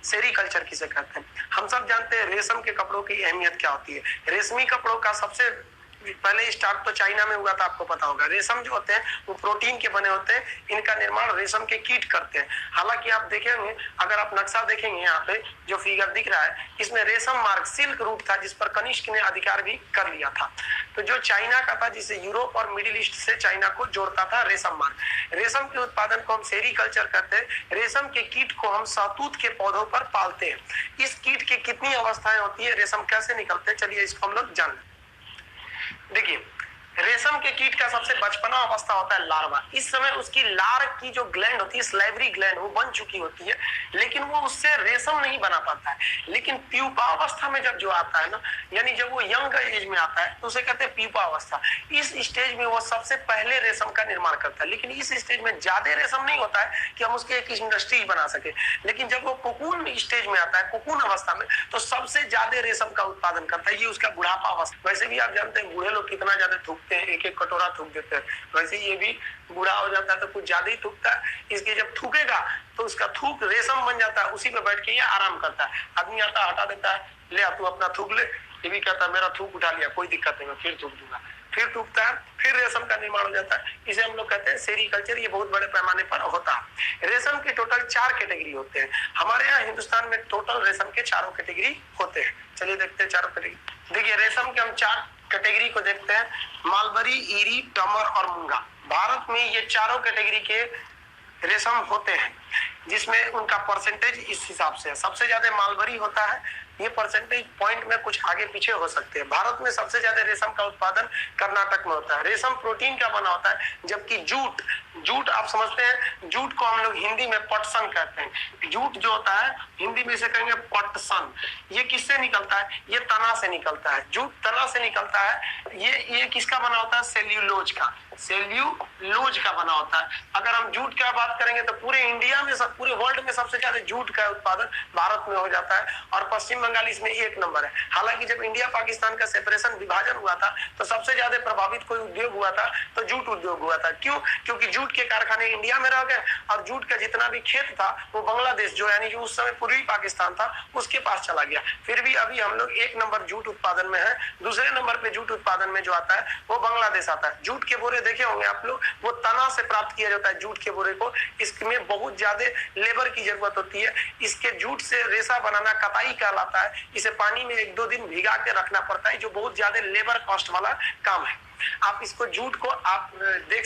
Sericulture किसे कहते हैं। हम सब जानते हैं रेशम के कपड़ों की अहमियत क्या होती है। रेशमी कपड़ों का सबसे पहले स्टार्ट तो चाइना में हुआ था, आपको पता होगा। रेशम जो होते हैं वो प्रोटीन के बने होते हैं, इनका निर्माण रेशम के कीट करते हैं। हालांकि आप देखेंगे, अगर आप नक्शा देखेंगे यहाँ पे जो फिगर दिख रहा है, इसमें रेशम मार्ग सिल्क रूट था जिस पर कनिष्क ने अधिकार भी कर लिया था। तो जो चाइना का था, जिसे यूरोप और मिडिल ईस्ट से चाइना को जोड़ता था, रेशम मार्ग। रेशम के उत्पादन को हम सेरीकल्चर कहते हैं। रेशम के कीट को हम सहतूत के पौधों पर पालते हैं। इस कीट की कितनी अवस्थाएं होती है, रेशम कैसे निकलते हैं, चलिए इसको हम लोग जान। देखिए, रेशम के कीट का सबसे बचपना अवस्था होता है लार्वा। इस समय उसकी लार की जो ग्लैंड होती है, स्लाइवरी ग्लैंड, वो बन चुकी होती है, लेकिन वो उससे रेशम नहीं बना पाता है। लेकिन प्यूपा अवस्था में जब जो आता है ना, यानी जब वो यंग एज में आता है, तो उसे कहते हैं प्यूपा अवस्था। इस स्टेज में वो सबसे पहले रेशम का निर्माण करता है। लेकिन इस स्टेज में ज्यादा रेशम नहीं होता है कि हम उसके एक इंडस्ट्री बना सके। लेकिन जब वो कोकून स्टेज में आता है, कोकून अवस्था में, तो सबसे ज्यादा रेशम का उत्पादन करता है। ये उसका बुढ़ापा अवस्था। वैसे भी आप जानते हैं बूढ़े लोग कितना ज्यादा थूकते हैं, एक एक कटोरा थूक देते हैं। वैसे ये भी बूढ़ा हो जाता है तो कुछ ज्यादा ही थूकता है। इसके जब थूकेगा तो उसका थूक रेशम बन जाता है, उसी पे बैठ के ये आराम करता है। आदमी आता है, हटा देता है, ले तू अपना थूक ले। ये भी कहता है मेरा थूक उठा लिया, कोई दिक्कत नहीं, मैं फिर थूक दूंगा। फिर थूकता है, फिर रेशम का निर्माण हो जाता है। इसे हम लोग कहते हैं सेरीकल्चर। ये बहुत बड़े पैमाने पर होता है। रेशम के टोटल 4 कैटेगरी होते हैं। हमारे यहाँ हिंदुस्तान में टोटल रेशम के 4 कैटेगरी होते हैं। चलिए देखते हैं 4 कैटेगरी। देखिए, रेशम के हम 4 कैटेगरी को देखते हैं, मालबरी, ईरी, टमर और मूंगा। भारत में ये चारों कैटेगरी के रेशम होते हैं, जिसमें उनका परसेंटेज इस हिसाब से है। सबसे ज्यादा मालबरी होता है। ये परसेंटेज पॉइंट में कुछ आगे पीछे हो सकते हैं। भारत में सबसे ज्यादा रेशम का उत्पादन कर्नाटक में होता है। रेशम प्रोटीन का बना होता है, जबकि जूट, जूट आप समझते हैं, जूट को हम लोग हिंदी में पटसन कहते हैं। जूट जो होता है हिंदी में इसे कहेंगे पटसन। ये किससे निकलता है? ये तना से निकलता है। जूट तना से निकलता है। ये किसका बना होता है? सेल्यूलोज का। सेल्यूलोज का बना होता है। अगर हम जूट की बात करेंगे तो पूरे इंडिया में, पूरे वर्ल्ड में सबसे ज्यादा जूट का उत्पादन भारत में हो जाता है, और पश्चिम बंगाल इसमें 1 नंबर है। हालांकि जब इंडिया पाकिस्तान का सेपरेशन, विभाजन हुआ था, तो सबसे ज्यादा प्रभावित कोई उद्योग हुआ था तो जूट उद्योग हुआ था। क्यों? क्योंकि जूट के कारखाने इंडिया में रह गए, और जूट का जितना भी खेत था वो बांग्लादेश, जो यानी कि उस समय पूर्वी पाकिस्तान था, उसके पास चला गया। फिर भी अभी हम लोग 1 नंबर जूट उत्पादन में है। दूसरे नंबर पे जूट उत्पादन में जो आता है वो बांग्लादेश आता है। जूट के बोरे देखे होंगे आप लोग, वो तना से प्राप्त किया जाता है जूट के बोरे को। इसमें बहुत ज्यादा लेबर की जरूरत होती है। इसके जूट से रेशा बनाना कताई कहलाता है। इसे पानी में 1-2 दिन भिगा के रखना पड़ता है, जो बहुत ज्यादा लेबर कॉस्ट वाला काम है। आप इसको, जूट को आप देख